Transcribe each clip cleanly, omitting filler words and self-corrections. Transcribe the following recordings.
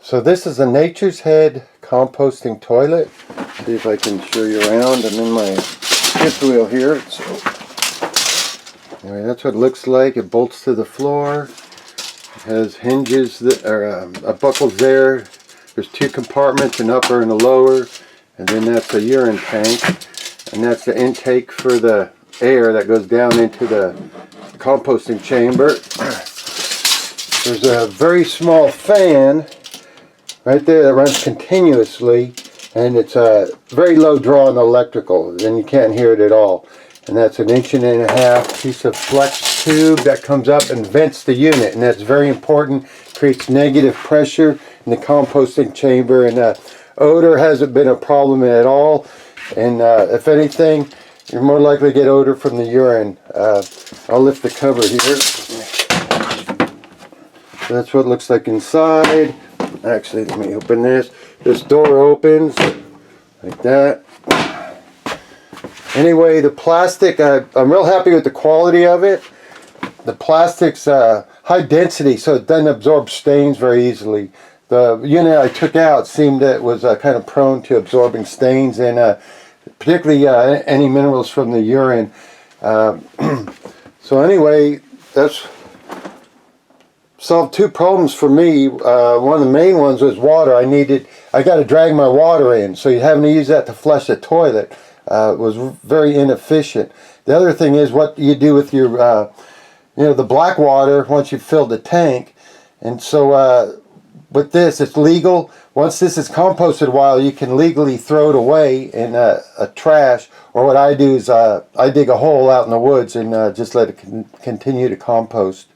So this is a Nature's Head composting toilet. See if I can show you around. I'm in my fifth wheel here. So anyway, that's what it looks like. It bolts to the floor. It has hinges that are buckles there. There's two compartments, an upper and a lower, and then that's a urine tank, and that's the intake for the air that goes down into the composting chamber. There's a very small fan right there that runs continuously, and it's a very low draw on electrical, then you can't hear it at all. And that's an 1.5 inch piece of flex tube that comes up and vents the unit, and that's very important. Creates negative pressure in the composting chamber, and odor hasn't been a problem at all. And if anything, you're more likely to get odor from the urine. I'll lift the cover here. So that's what it looks like inside. Actually, let me open this. This door opens like that. Anyway, the plastic, I'm real happy with the quality of it. The plastic's high density, so it doesn't absorb stains very easily. The unit I took out seemed that it was kind of prone to absorbing stains, and particularly any minerals from the urine. So anyway, that's solved two problems for me. One of the main ones was water. I got to drag my water in, so having to use that to flush the toilet was very inefficient. The other thing is what you do with your, the black water once you've filled the tank. And so with this, it's legal. Once this is composted a while, you can legally throw it away in a trash. Or what I do is I dig a hole out in the woods and just let it continue to compost.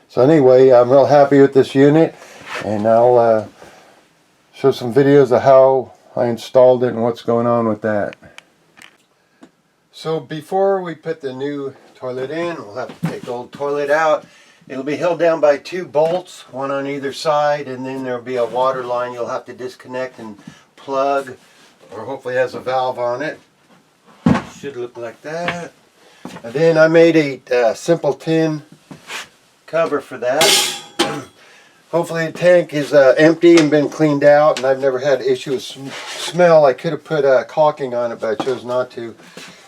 So anyway, I'm real happy with this unit, and I'll show some videos of how I installed it and what's going on with that. So before we put the new toilet in, we'll have to take the old toilet out. It'll be held down by two bolts, one on either side, and then there'll be a water line you'll have to disconnect and plug, or hopefully it has a valve on it. Should look like that. And then I made a simple tin cover for that. Hopefully the tank is empty and been cleaned out, and I've never had an issue with smell. I could have put caulking on it, but I chose not to.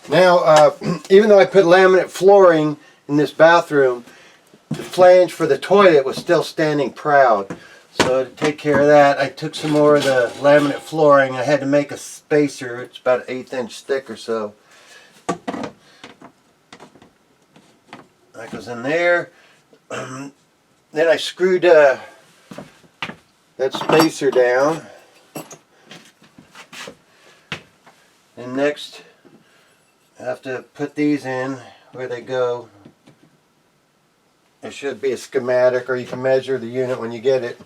Now, even though I put laminate flooring in this bathroom, the flange for the toilet was still standing proud. So to take care of that, I took some more of the laminate flooring. I had to make a spacer. It's about an 1/8 inch thick or so. That goes in there. Then I screwed that spacer down. And next, I have to put these in where they go. There should be a schematic, or you can measure the unit when you get it.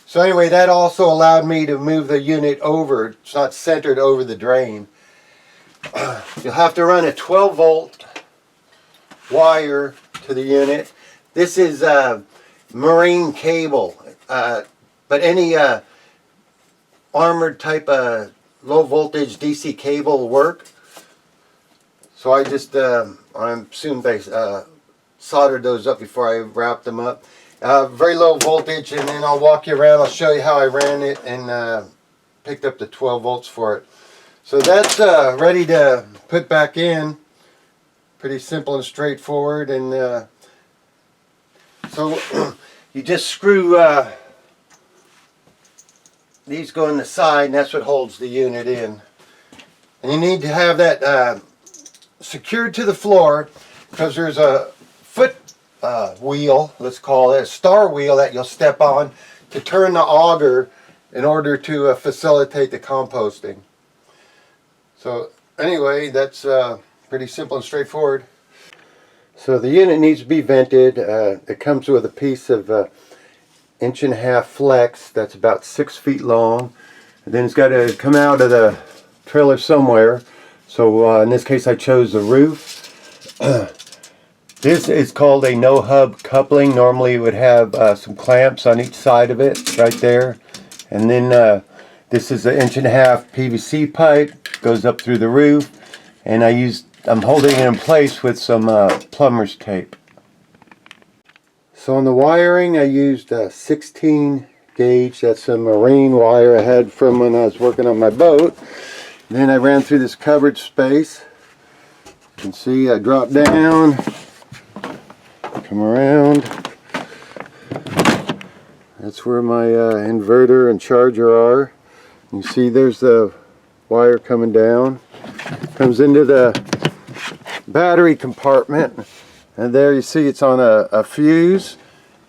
So anyway, that also allowed me to move the unit over. It's not centered over the drain. You'll have to run a 12-volt wire to the unit. This is marine cable, but any armored type of low voltage DC cable will work. So I just, I'm soon soldered those up before I wrap them up. Very low voltage, and then I'll walk you around. I'll show you how I ran it and picked up the 12 volts for it. So that's ready to put back in. Pretty simple and straightforward, and so you just screw these go in the side, and that's what holds the unit in. And you need to have that secured to the floor, because there's a foot wheel, let's call it a star wheel, that you'll step on to turn the auger in order to facilitate the composting. So anyway, that's pretty simple and straightforward. So the unit needs to be vented. It comes with a piece of 1.5 inch flex that's about 6 feet long. And then it's got to come out of the trailer somewhere. So in this case I chose the roof. This is called a no-hub coupling. Normally it would have some clamps on each side of it right there. And then this is an 1.5 inch PVC pipe, goes up through the roof. And I'm holding it in place with some plumber's tape. So on the wiring I used 16 gauge. That's a marine wire I had from when I was working on my boat. Then I ran through this covered space. You can see I drop down, come around. That's where my inverter and charger are. You see there's the wire coming down. Comes into the battery compartment. And there you see it's on a fuse.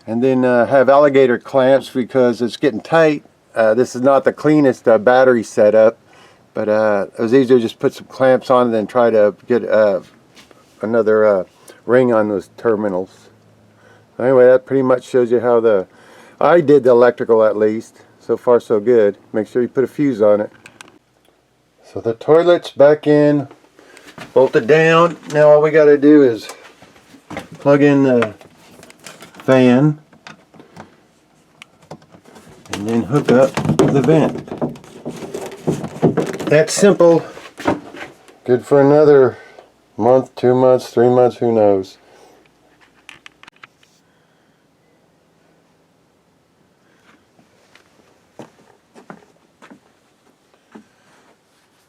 And then have alligator clamps because it's getting tight. This is not the cleanest battery setup. But it was easier to just put some clamps on it than try to get another ring on those terminals. Anyway, that pretty much shows you how I did the electrical at least. So far so good. Make sure you put a fuse on it. So the toilet's back in, bolted down. Now all we got to do is plug in the fan and then hook up the vent. That's simple. Good for another month, 2 months, 3 months, who knows.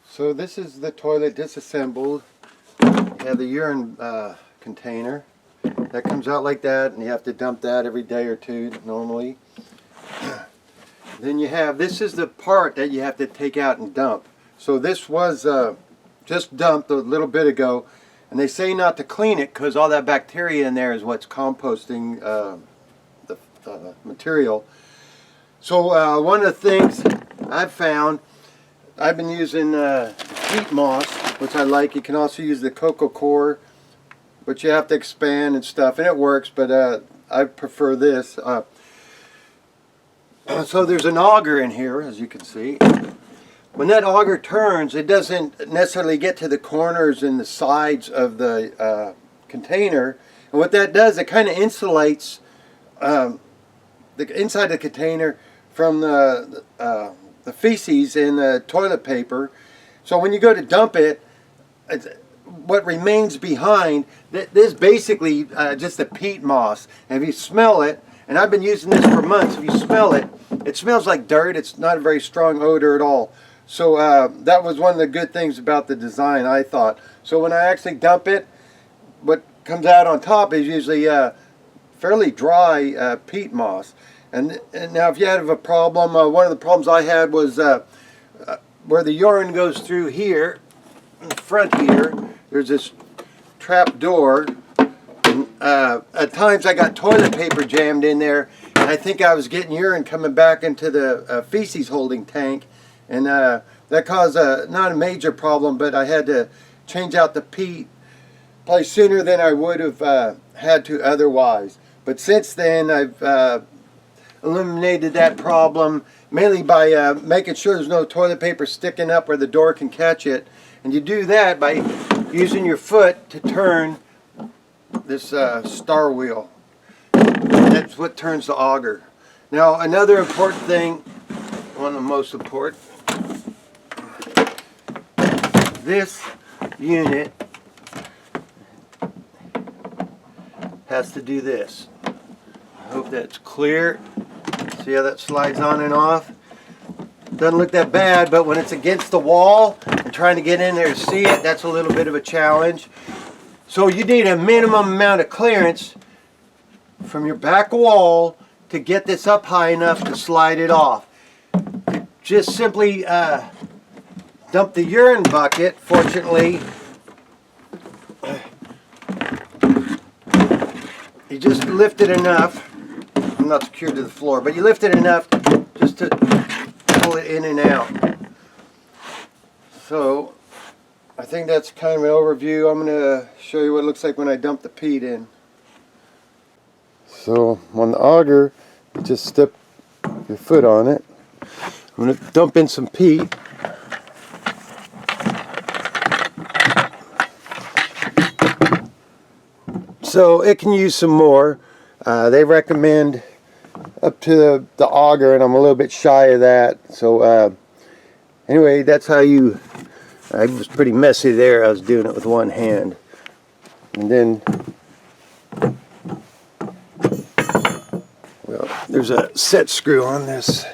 So this is the toilet disassembled. You have the urine container. That comes out like that, and you have to dump that every day or two normally. Then you have, this is the part that you have to take out and dump. So this was just dumped a little bit ago, and they say not to clean it because all that bacteria in there is what's composting the material. So one of the things I've found, I've been using peat moss, which I like. You can also use the coco coir, but you have to expand and stuff, and it works, but I prefer this. So there's an auger in here, as you can see. When that auger turns, it doesn't necessarily get to the corners and the sides of the container. And what that does, it kind of insulates the inside of the container from the feces and the toilet paper. So when you go to dump it, what remains behind, this is basically just a peat moss. And if you smell it, and I've been using this for months, if you smell it, it smells like dirt. It's not a very strong odor at all. So that was one of the good things about the design, I thought. So when I actually dump it, what comes out on top is usually fairly dry peat moss. And now if you have a problem, one of the problems I had was where the urine goes through here, in the front here, there's this trap door. And, at times I got toilet paper jammed in there, and I think I was getting urine coming back into the feces holding tank. And that caused not a major problem, but I had to change out the peat probably sooner than I would have had to otherwise. But since then, I've eliminated that problem mainly by making sure there's no toilet paper sticking up where the door can catch it. And you do that by using your foot to turn this star wheel. That's what turns the auger. Now another important thing, one of the most important, this unit has to do this. I hope that's clear. See how that slides on and off? Doesn't look that bad, but when it's against the wall and trying to get in there to see it, that's a little bit of a challenge. So you need a minimum amount of clearance from your back wall to get this up high enough to slide it off. Just simply dump the urine bucket. Fortunately, you just lift it enough. I'm not secured to the floor, but you lift it enough just to pull it in and out. So I think that's kind of an overview. I'm going to show you what it looks like when I dump the peat in. So on the auger, you just step your foot on it. I'm going to dump in some peat. So it can use some more. They recommend up to the auger, and I'm a little bit shy of that. So anyway, that's how you, I was pretty messy there. I was doing it with one hand. And then, well, there's there's a set screw on this